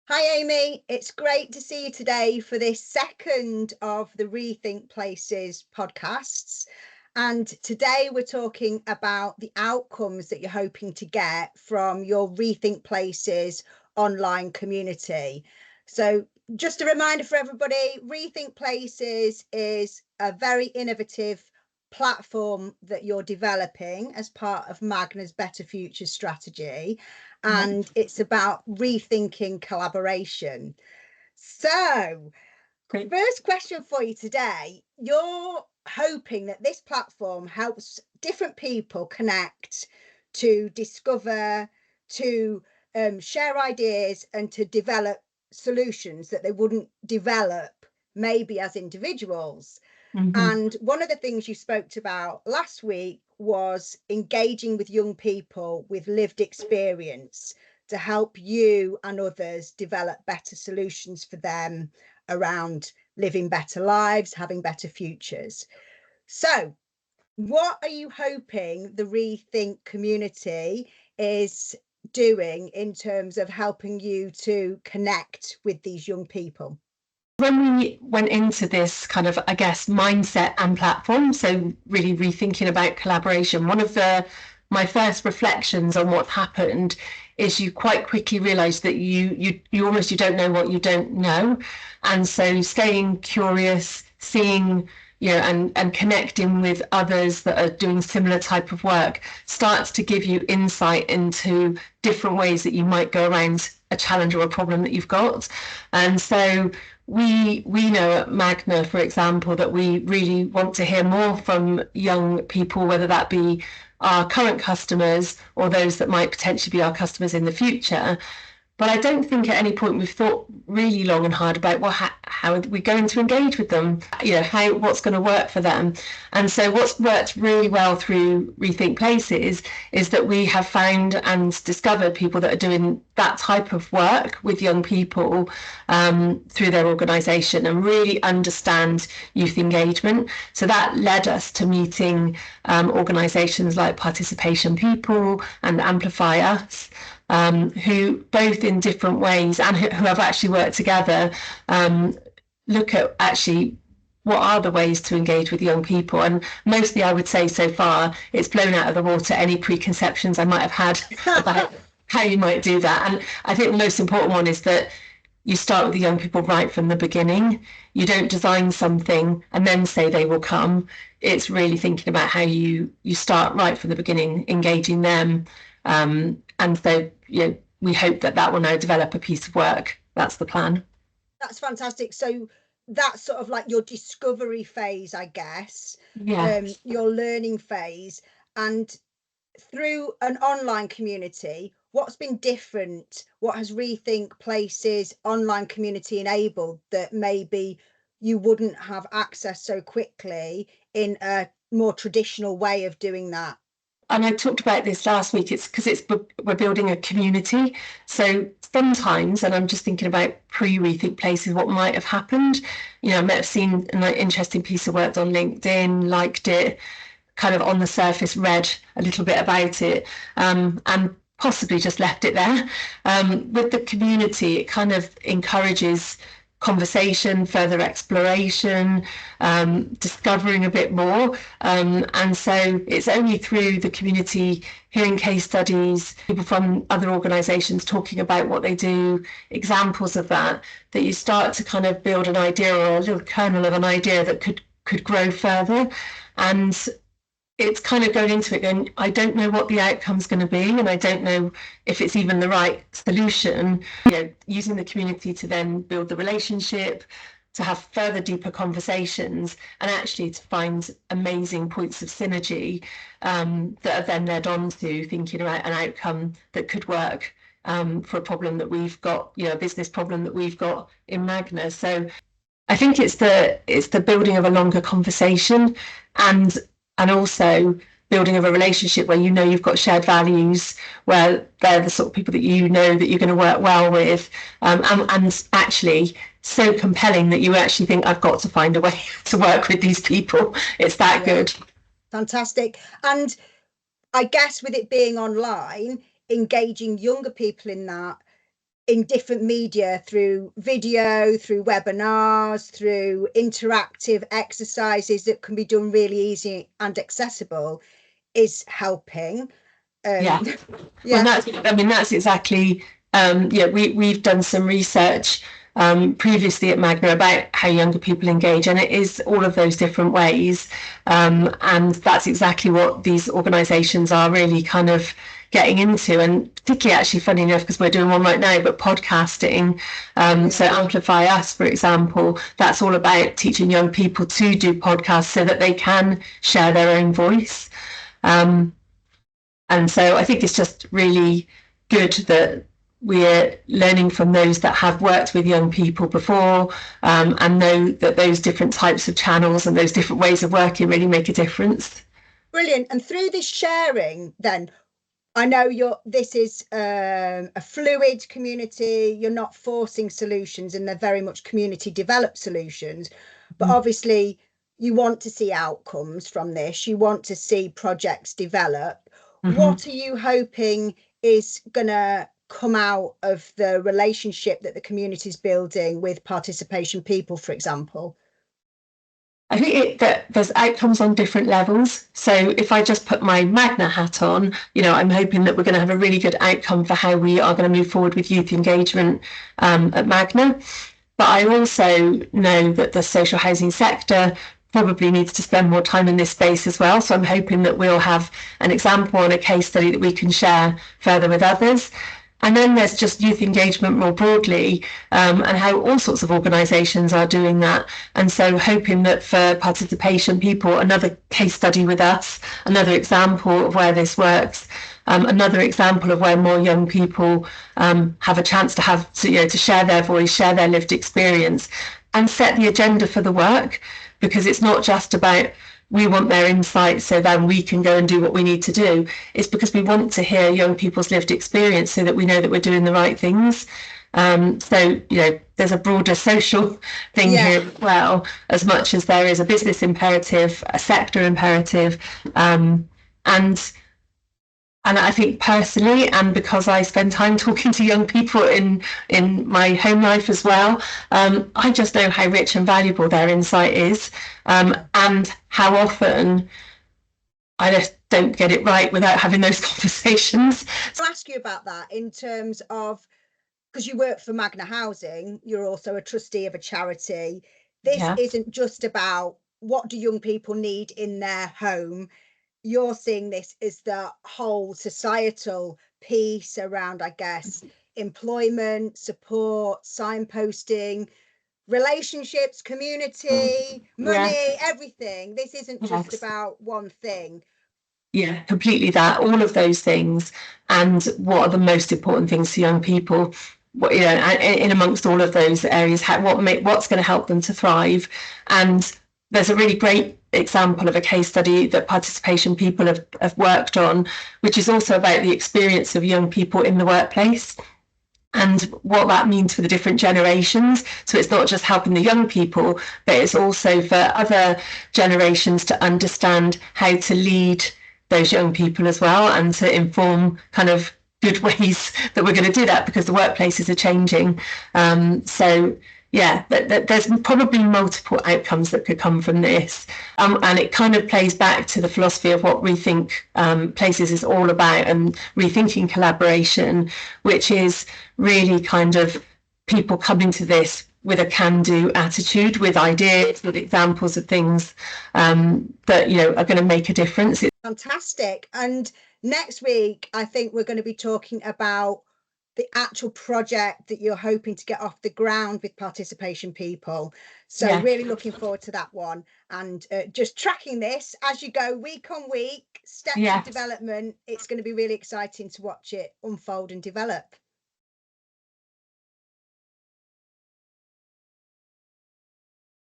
Hi Amy, it's great to see you today for this second of the Rethink Places podcasts. And today we're talking about the outcomes that you're hoping to get from your Rethink Places online community. So just a reminder for everybody, Rethink Places is a very innovative platform that you're developing as part of Magna's Better Future strategy, and it's about rethinking collaboration. So, Great. first question for you today, you're hoping that this platform helps different people connect, to discover, to share ideas, and to develop solutions that they wouldn't develop maybe as individuals. And one of the things you spoke about last week was engaging with young people with lived experience to help you and others develop better solutions for them around living better lives, having better futures. So, what are you hoping the Rethink community is doing in terms of helping you to connect with these young people? When we went into this kind of, I guess, mindset and platform, so really rethinking about collaboration, one of my first reflections on what happened is you quite quickly realize that you don't know what you don't know. And so staying curious, seeing, and connecting with others that are doing similar type of work starts to give you insight into different ways that you might go around a challenge or a problem that you've got. And so we know at Magna, for example, that we really want to hear more from young people, whether that be our current customers or those that might potentially be our customers in the future. But I don't think at any point we've thought really long and hard about how are we going to engage with them, what's going to work for them. And so what's worked really well through Rethink Places is that we have found and discovered people that are doing that type of work with young people through their organisation and really understand youth engagement. So that led us to meeting organisations like Participation People and Amplify Us, who both in different ways and who have actually worked together look at actually what are the ways to engage with young people. And mostly I would say so far it's blown out of the water any preconceptions I might have had about how you might do that. And I think the most important one is that you start with the young people right from the beginning. You don't design something and then say they will come. It's really thinking about how you start right from the beginning, engaging them. And so, we hope that will now develop a piece of work. That's the plan. That's fantastic. So that's sort of like your discovery phase, I guess. Yeah. Your learning phase. And through an online community, what's been different? What has Rethink Places online community enabled that maybe you wouldn't have access so quickly in a more traditional way of doing that? And I talked about this last week, it's because we're building a community. So sometimes, and I'm just thinking about pre-Rethink Places, what might have happened. I might have seen an interesting piece of work on LinkedIn, liked it, kind of on the surface read a little bit about it, and possibly just left it there. With the community, it kind of encourages conversation, further exploration, discovering a bit more. And so it's only through the community, hearing case studies, people from other organisations talking about what they do, examples of that you start to kind of build an idea or a little kernel of an idea that could grow further. And it's kind of going into it going, I don't know what the outcome's going to be, and I don't know if it's even the right solution. Using the community to then build the relationship, to have further deeper conversations, and actually to find amazing points of synergy that are then led on to thinking about an outcome that could work for a problem that we've got, a business problem that we've got in Magna. So I think it's the building of a longer conversation and also building of a relationship where you've got shared values, where they're the sort of people that that you're going to work well with, and actually so compelling that you actually think, I've got to find a way to work with these people. It's that good. Fantastic. And I guess with it being online, engaging younger people in that, in different media, through video, through webinars, through interactive exercises that can be done really easy and accessible, is helping. Yeah. Well, Yeah. that's exactly, we've done some research previously at Magna about how younger people engage, and it is all of those different ways. And that's exactly what these organisations are really kind of getting into, and particularly actually funny enough, because we're doing one right now, but podcasting. So Amplify Us, for example, that's all about teaching young people to do podcasts so that they can share their own voice. And so I think it's just really good that we're learning from those that have worked with young people before, and know that those different types of channels and those different ways of working really make a difference. Brilliant. And through this sharing, then, I know this is a fluid community. You're not forcing solutions, and they're very much community developed solutions. But obviously, you want to see outcomes from this. You want to see projects develop. What are you hoping is going to come out of the relationship that the community is building with participation people, for example? I think that there's outcomes on different levels. So if I just put my Magna hat on, I'm hoping that we're going to have a really good outcome for how we are going to move forward with youth engagement at Magna. But I also know that the social housing sector probably needs to spend more time in this space as well. So I'm hoping that we'll have an example and a case study that we can share further with others. And then there's just youth engagement more broadly, and how all sorts of organisations are doing that. And so hoping that for participation people, another case study with us, another example of where this works, another example of where more young people have a chance to share their voice, share their lived experience, and set the agenda for the work, because it's not just about we want their insights so then we can go and do what we need to do. It's because we want to hear young people's lived experience so that we know that we're doing the right things. So, there's a broader social thing here as well, as much as there is a business imperative, a sector imperative, and I think personally, and because I spend time talking to young people in my home life as well, I just know how rich and valuable their insight is, and how often I just don't get it right without having those conversations. I'll ask you about that in terms of, because you work for Magna Housing, you're also a trustee of a charity. This isn't just about what do young people need in their home. You're seeing this as the whole societal piece around, I guess, employment, support, signposting, relationships, community, money, everything. This isn't just about one thing. Yeah, completely that. All of those things, and what are the most important things to young people. In amongst all of those areas, what's going to help them to thrive. And there's a really great example of a case study that participation people have worked on, which is also about the experience of young people in the workplace and what that means for the different generations. So it's not just helping the young people, but it's also for other generations to understand how to lead those young people as well, and to inform kind of good ways that we're going to do that, because the workplaces are changing. There's probably multiple outcomes that could come from this, and it kind of plays back to the philosophy of what Rethink Places is all about, and rethinking collaboration, which is really kind of people coming to this with a can-do attitude, with ideas, with examples of things that are going to make a difference. Fantastic. And next week, I think we're going to be talking about the actual project that you're hoping to get off the ground with participation people. So really looking forward to that one, and just tracking this as you go week on week, steps of development. It's going to be really exciting to watch it unfold and develop.